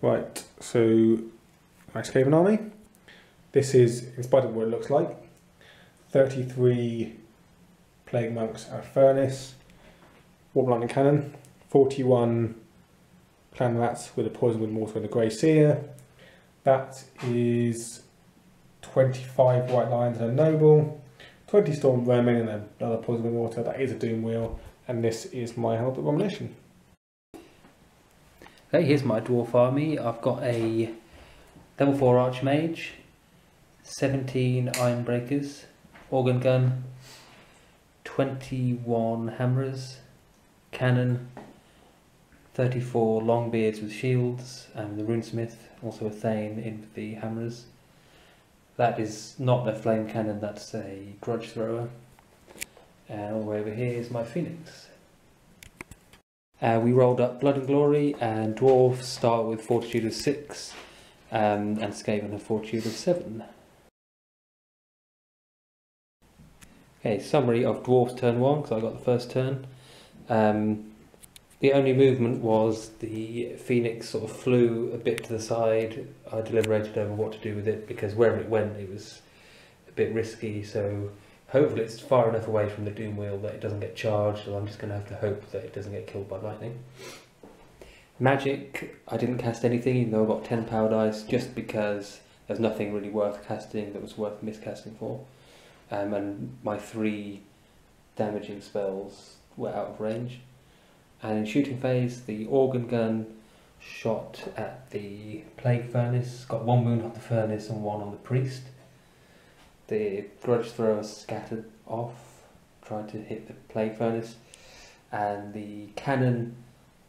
Right, so my Skaven army. This is, in spite of what it looks like, 33 Plague Monks and a Furnace, Warp Lightning Cannon, 41 Clan Rats with a Poison Wind Mortar and a Grey Seer. That is 25 White Lions and a Noble, 20 Storm Vermin and another Poison Wind Mortar. That is a Doom Wheel, and this is my Help Abomination. Okay, here's my Dwarf army. I've got a level 4 Archmage, 17 Ironbreakers, Organ Gun, 21 Hammerers, Cannon, 34 Longbeards with Shields, and the Runesmith, also a Thane in the Hammerers. That is not a Flame Cannon, that's a Grudge Thrower. And all the way over here is my Phoenix. We rolled up Blood and Glory, and Dwarfs start with Fortitude of 6, and Skaven have Fortitude of 7. Okay, summary of Dwarfs turn 1, because I got the first turn. The only movement was the Phoenix sort of flew a bit to the side. I deliberated over what to do with it, because wherever it went it was a bit risky, so hopefully it's far enough away from the Doom Wheel that it doesn't get charged, so I'm just going to have to hope that it doesn't get killed by lightning. Magic, I didn't cast anything even though I got 10 power dice, just because there's nothing really worth casting that was worth miscasting for. And my 3 damaging spells were out of range. And in shooting phase, the Organ Gun shot at the Plague Furnace, got 1 wound on the Furnace and 1 on the Priest. The Grudge Thrower scattered off, tried to hit the Plague Furnace, and the Cannon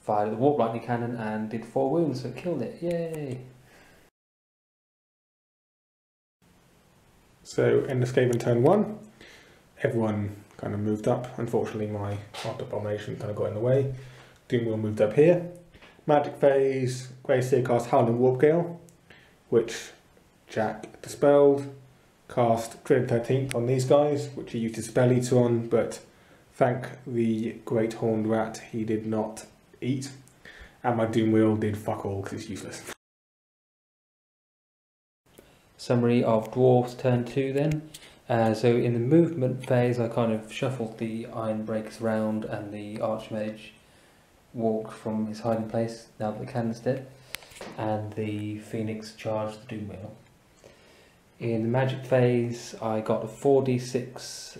fired the Warp Lightning Cannon and did 4 wounds, so it killed it. Yay! So in the Skaven turn 1, everyone kind of moved up. Unfortunately my Help Abomination kind of got in the way. Doom Wheel moved up here. Magic phase, Grey Seer cast Howling Warp Gale, which Jack dispelled. Cast Dread 13th on these guys, which he used his Spell Eater on, but thank the Great Horned Rat he did not eat. And my Doom Wheel did fuck all because it's useless. Summary of Dwarfs turn 2 then. So in the movement phase I kind of shuffled the Ironbreakers round, and the Archmage walked from his hiding place now that the cannon's dead, and the Phoenix charged the Doom Wheel. In the magic phase I got a 4d6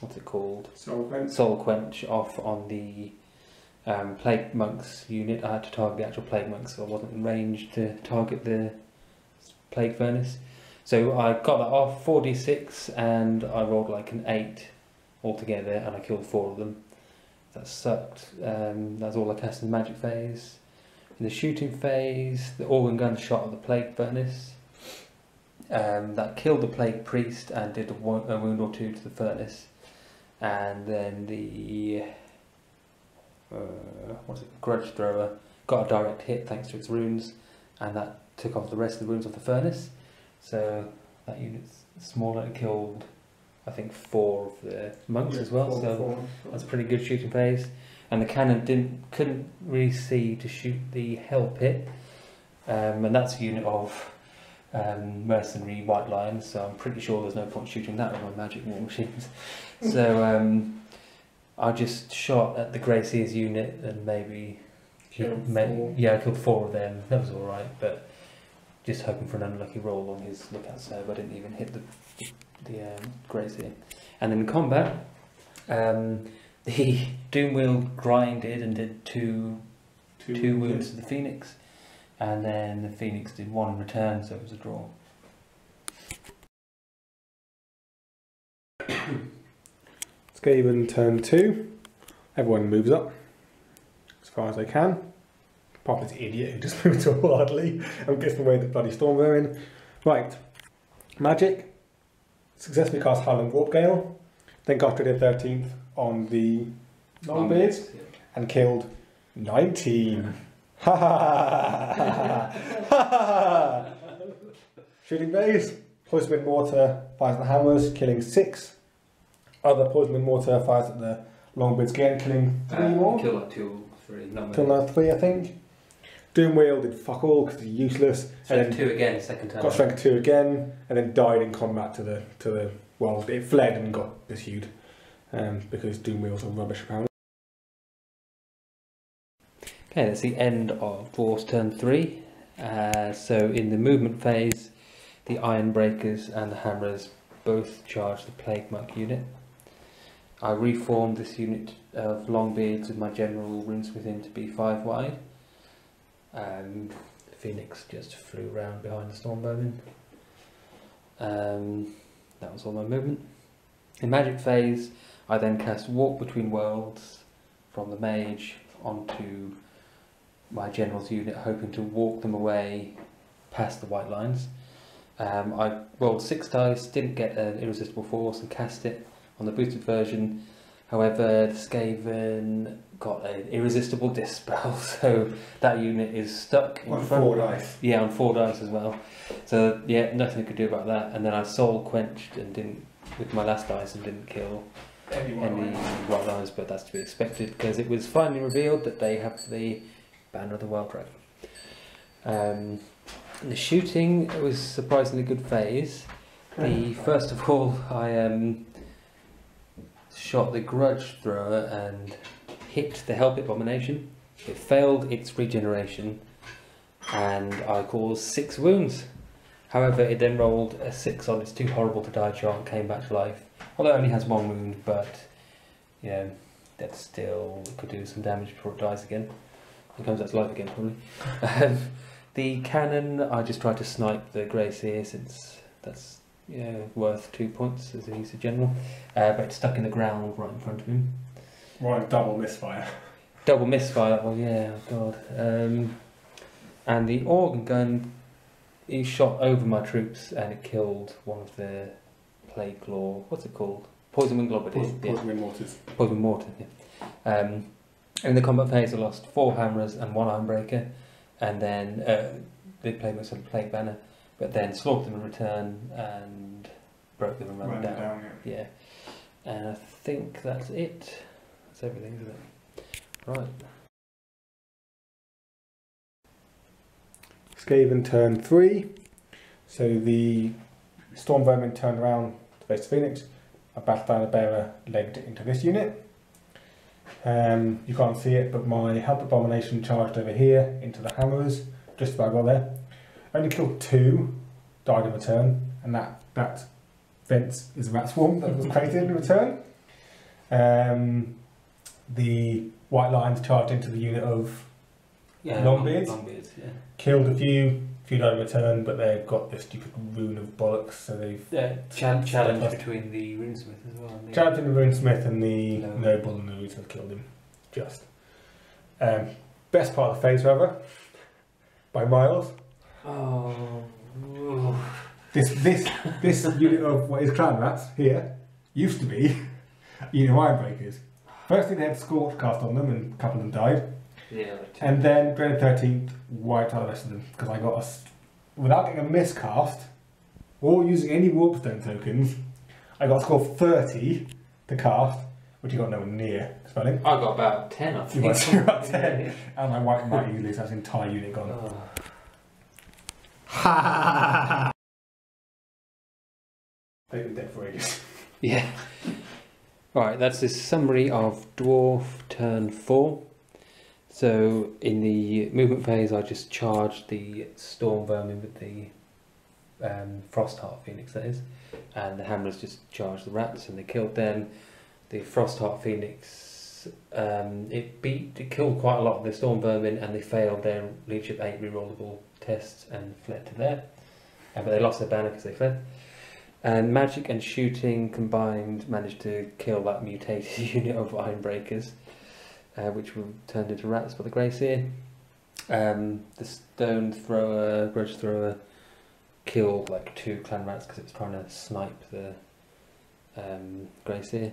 what's it called? Soul Quench off on the Plague Monks unit. I had to target the actual Plague Monks, so I wasn't in range to target the Plague Furnace. So I got that off, 4d6, and I rolled like an 8 altogether, and I killed 4 of them. That sucked. That's all I cast in the magic phase. In the shooting phase, the Organ Gun shot at the Plague Furnace. That killed the Plague Priest and did a wound or 2 to the Furnace. And then the Grudge Thrower got a direct hit thanks to its runes, and that took off the rest of the runes of the Furnace. So that unit's smaller. It killed, I think, 4 of the monks as well. So that's a pretty good shooting phase. And the cannon couldn't really see to shoot the Hell Pit, and that's a unit of mercenary White Lions. So I'm pretty sure there's no point shooting that with my magic war machines. So I just shot at the Grey Seer's unit and maybe I killed 4 of them. That was all right, but just hoping for an unlucky roll on his lookout save. I didn't even hit the Grey Seer. And in combat, the Doom Wheel grinded and did two wounds to the Phoenix, and then the Phoenix did 1 in return, so it was a draw. Skaven turn 2. Everyone moves up as far as they can. Apart from this idiot who just moved too hardly and gets in the way of the bloody storm they're in. Right. Magic. Successfully cast Howling Warp Gale. Then cast Dread 13th on the Longbeards and killed 19. Ha ha ha! Shooting phase. Poison Wind Mortar fires at the Hammers, killing 6. Other Poison Wind Mortar fires at the Longbeards again, killing 3 more. Kill like 2 or 3. Kill like 3, I think. Doom Wheel did fuck all because he's useless. Strength 2 again, second turn. Got strength 2 again, and then died in combat to the well, it fled and got pursued because Doom Wheels are rubbish apparently. Okay, that's the end of Dwarfs turn 3. So in the movement phase, the Iron Breakers and the Hammerers both charge the Plague Monk unit. I reformed this unit of Longbeards with my general runesmithing to be 5 wide. The Phoenix just flew around behind the Stormbowman. That was all my movement. In Magic phase, I then cast Walk Between Worlds from the Mage onto my General's unit, hoping to walk them away past the white lines. I rolled 6 dice, didn't get an Irresistible Force and cast it on the boosted version. However, the Skaven got an Irresistible Dispel, so that unit is stuck in on front. 4 dice. Yeah, on 4 dice as well. So yeah, nothing I could do about that. And then I soul quenched and didn't with my last dice and didn't kill any white lines, but that's to be expected because it was finally revealed that they have the Banner of the Wild Dragon. The shooting was surprisingly good phase. First of all, I shot the Grudge Thrower and hit the Help Abomination. It failed its regeneration and I caused 6 wounds. However, it then rolled a 6 on its too horrible to die chart and came back to life. Although it only has 1 wound, but yeah, that still could do some damage before it dies again. It comes back to life again, probably. The cannon, I just tried to snipe the Grey Seer since that's worth 2 points as he's a general. But it's stuck in the ground right in front of him. Right, double misfire. Double misfire, oh yeah, oh god. And the organ gun, he shot over my troops and it killed one of the Plague Claw, what's it called? Poison Wing Globber. Poison Wing Mortars. Poison Mortar, yeah. In the combat phase I lost 4 Hammerers and 1 Ironbreaker, and then the Plague Monks had a Plague Banner, but then slaughtered them in return and broke them and ran them down. Yeah. And I think that's it. That's everything, isn't it? Right. Skaven turn 3. So the Storm Vermin turned around to face the Phoenix. A Battle Banner Bearer legged into this unit. You can't see it, but my Help Abomination charged over here into the Hammerers, just about got there. Only killed 2, died in return, and that fence is a rat swarm that was created in return. The White Lions charged into the unit of Longbeards. Longbeards, yeah. Killed a few died in return, but they've got this stupid rune of bollocks, so they've... challenge between the runesmith as well. Challenge between the runesmith and the noble, and the runesmith killed him. Just. Best part of the phase, however, by miles. Oh. This unit of what is clan rats here used to be a unit of Ironbreakers. Firstly, they had Scorch cast on them, and a couple of them died. Yeah, and then, during the 13th, wiped out the rest of them because I got without getting a miscast or using any Warpstone tokens, I got a score of 30 to cast, which you got nowhere near spelling. I got about 10, I think. You got about 10, and I wiped my easily, so that's the entire unit gone. Ha! They've been dead for ages. Yeah. Alright, that's the summary of Dwarf turn 4. So in the movement phase I just charged the Storm Vermin with the Frostheart Phoenix, that is, and the Hammerers just charged the rats and they killed them. The Frostheart Phoenix, it killed quite a lot of the Storm Vermin and they failed their Leadership 8 rerollable tests and fled to there. But they lost their banner because they fled. And magic and shooting combined managed to kill that mutated unit of Ironbreakers, which were turned into rats by the Grey Seer. The Stone Thrower, Grudge Thrower, killed like 2 clan rats because it was trying to snipe the Grey Seer.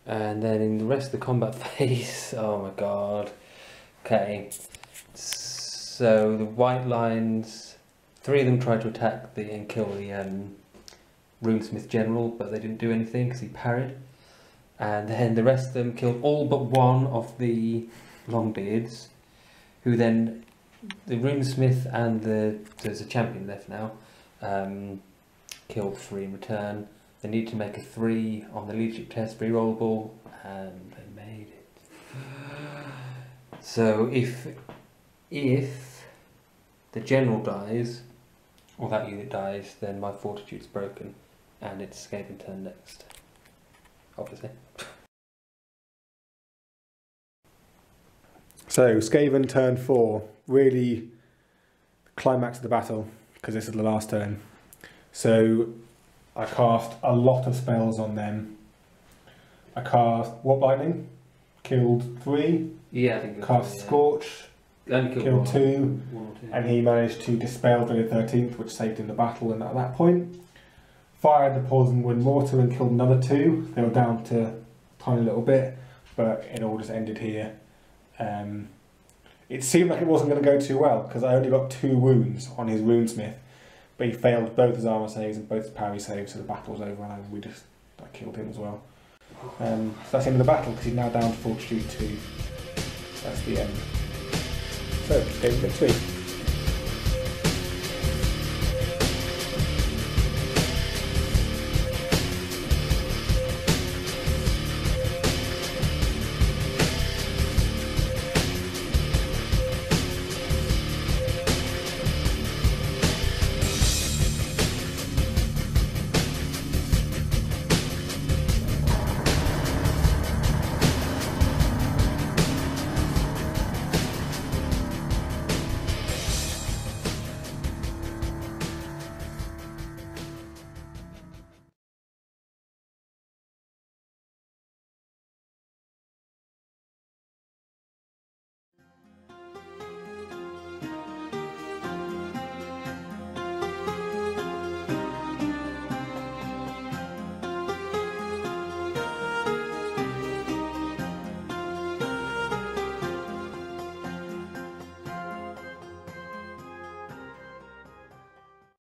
And then in the rest of the combat phase, oh my god. Okay, so the White Lines, 3 of them tried to attack and kill the Runesmith General, but they didn't do anything because he parried. And then the rest of them killed all but 1 of the Longbeards, who then the runesmith and there's a champion left now. Killed 3 in return. They need to make a 3 on the leadership test, rerollable, and they made it. So if the general dies, or that unit dies, then my fortitude's broken, and it's Skaven turn next. Obviously. So Skaven turn 4, really climax of the battle, because this is the last turn. So I cast a lot of spells on them. I cast Warp Lightning, killed 3. Yeah, I think cast Scorch, killed 2, and he managed to dispel the 13th, which saved him the battle. And at that point, fired the Poison Wind Mortar and killed another 2. They were down to a tiny little bit, but it all just ended here. It seemed like it wasn't going to go too well because I only got 2 wounds on his runesmith, but he failed both his armor saves and both his parry saves, so the battle was over and I killed him as well. So that's the end of the battle because he's now down to fortitude 2. That's the end. So, game victory.